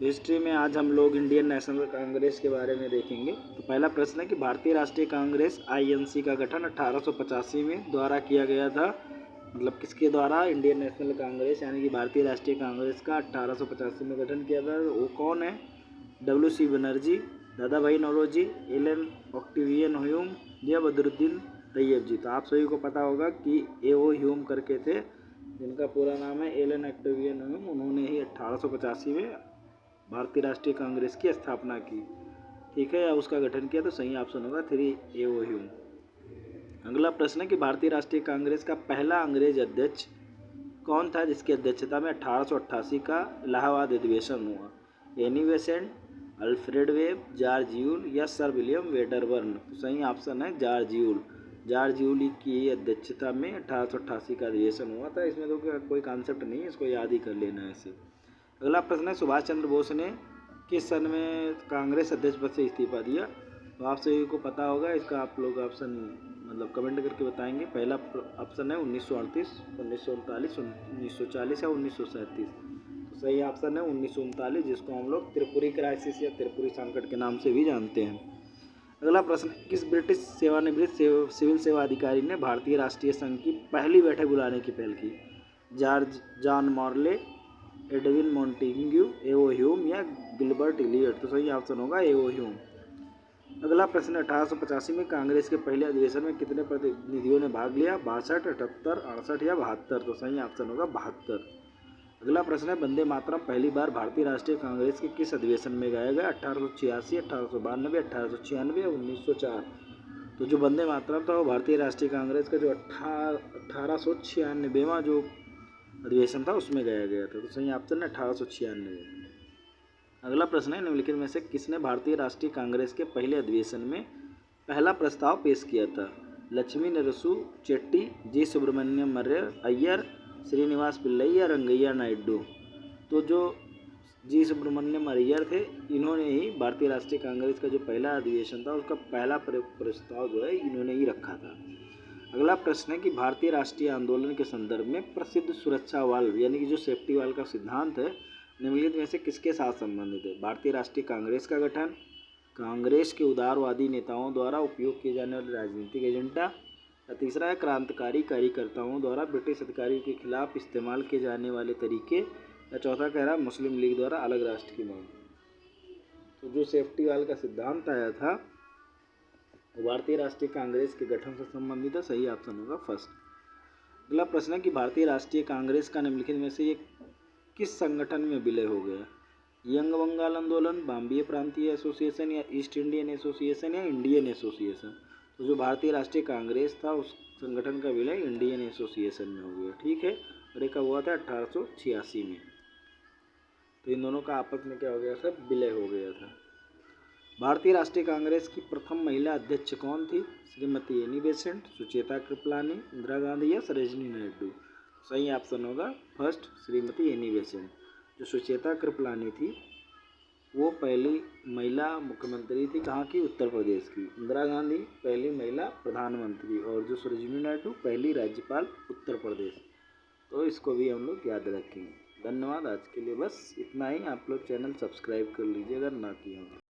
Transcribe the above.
History में आज हम लोग इंडियन नेशनल कांग्रेस के बारे में देखेंगे। तो पहला प्रश्न है कि भारतीय राष्ट्रीय कांग्रेस आईएनसी का गठन 1885 में द्वारा किया गया था। मतलब किसके द्वारा? इंडियन नेशनल कांग्रेस यानी कि भारतीय राष्ट्रीय कांग्रेस का 1885 में गठन किया था। वो कौन है? डब्ल्यू.सी. बनर्जी, दादा भाई नौरोजी, एलन ऑक्टेवियन ह्यूम या बदरुद्दीन तैयब जी। तो आप सभी को पता होगा कि ए.ओ. ह्यूम करके थे, जिनका पूरा नाम है एलन ऑक्टेवियन ह्यूम। उन्होंने ही 1885 में भारतीय राष्ट्रीय कांग्रेस की स्थापना की, ठीक है, या उसका गठन किया। तो सही ऑप्शन होगा 3, ए.ओ. ह्यूम। अगला प्रश्न है कि भारतीय राष्ट्रीय कांग्रेस का पहला अंग्रेज अध्यक्ष कौन था, जिसकी अध्यक्षता में 1888 का इलाहाबाद अधिवेशन हुआ? Annie Besant, Alfred web, George Yule या सर विलियम वेडरबर्न। तो सही ऑप्शन है जॉर्ज यूल। जॉर्ज यूल की अध्यक्षता में 1888 का अधिवेशन हुआ था। इसमें तो कोई कॉन्सेप्ट नहीं है, इसको याद ही कर लेना है इसे। अगला प्रश्न है सुभाष चंद्र बोस ने किस सन में कांग्रेस अध्यक्ष पद से इस्तीफा दिया? तो आप सभी को पता होगा, इसका आप लोग ऑप्शन मतलब कमेंट करके बताएंगे। पहला ऑप्शन है 1938, 1939, 1940 या 1937। तो सही ऑप्शन है 1939, जिसको हम लोग त्रिपुरी क्राइसिस या त्रिपुरी संकट के नाम से भी जानते हैं। अगला प्रश्न, किस ब्रिटिश सेवानिवृत्त सिविल सेवा अधिकारी ने भारतीय राष्ट्रीय संघ की पहली बैठक बुलाने की पहल की? John Morley, Edwin Montagu, A O. Hume या गिलबर्ट इलियट। तो सही ऑप्शन होगा ए.ओ. ह्यूम। अगला प्रश्न, 1885 में कांग्रेस के पहले अधिवेशन में कितने प्रतिनिधियों ने भाग लिया? 62, 78, 68 या 72। तो सही ऑप्शन होगा 72। अगला प्रश्न है वंदे मातरम पहली बार भारतीय राष्ट्रीय कांग्रेस के किस अधिवेशन में गाया गया? 1886, 1892, 1896 या 1904। तो जो वंदे मातरम था वो भारतीय राष्ट्रीय कांग्रेस का जो 1896वां जो अधिवेशन था उसमें गाया गया था। तो सही ऑप्शन है 1896। अगला प्रश्न है निम्नलिखित में से किसने भारतीय राष्ट्रीय कांग्रेस के पहले अधिवेशन में पहला प्रस्ताव पेश किया था? लक्ष्मी नरसू चेट्टी, जी सुब्रमण्यम अय्यर, श्रीनिवास पिल्लई या रंगैया नायडू। तो जो जी सुब्रमण्यम अय्यर थे, इन्होंने ही भारतीय राष्ट्रीय कांग्रेस का जो पहला अधिवेशन था उसका पहला प्रस्ताव जो है इन्होंने ही रखा था। अगला प्रश्न है कि भारतीय राष्ट्रीय आंदोलन के संदर्भ में प्रसिद्ध सुरक्षा वाल्व यानी कि जो सेफ्टी वाल्व का सिद्धांत है निम्नलिखित में से किसके साथ संबंधित है? भारतीय राष्ट्रीय कांग्रेस का गठन, कांग्रेस के उदारवादी नेताओं द्वारा उपयोग किए जाने वाले राजनीतिक एजेंडा, या तीसरा है क्रांतिकारी कार्यकर्ताओं द्वारा ब्रिटिश अधिकारियों के खिलाफ इस्तेमाल किए जाने वाले तरीके, या चौथा कह रहा मुस्लिम लीग द्वारा अलग राष्ट्र की मांग। तो जो सेफ्टी वाल्व का सिद्धांत आया था भारतीय राष्ट्रीय कांग्रेस के गठन से संबंधित है। सही ऑप्शन होगा फर्स्ट। अगला प्रश्न है कि भारतीय राष्ट्रीय कांग्रेस का निम्नलिखित में से ये किस संगठन में विलय हो गया? यंग बंगाल आंदोलन, बॉम्बे प्रांतीय एसोसिएशन या ईस्ट इंडियन एसोसिएशन या इंडियन एसोसिएशन। तो जो भारतीय राष्ट्रीय कांग्रेस था उस संगठन का विलय इंडियन एसोसिएशन में हो गया, ठीक है। और ये कब हुआ था? 1886 में। तो इन दोनों का आपस में क्या हो गया था? विलय हो गया था। भारतीय राष्ट्रीय कांग्रेस की प्रथम महिला अध्यक्ष कौन थी? श्रीमती एनी बेसेंट, सुचेता कृपलानी, इंदिरा गांधी या सरोजिनी नायडू। सही ऑप्शन होगा फर्स्ट, श्रीमती एनी बेसेंट। जो सुचेता कृपलानी थी वो पहली महिला मुख्यमंत्री थी, कहाँ की? उत्तर प्रदेश की। इंदिरा गांधी पहली महिला प्रधानमंत्री और जो सरोजिनी नायडू पहली राज्यपाल उत्तर प्रदेश। तो इसको भी हम लोग याद रखेंगे। धन्यवाद। आज के लिए बस इतना ही। आप लोग चैनल सब्सक्राइब कर लीजिए अगर ना किया हो।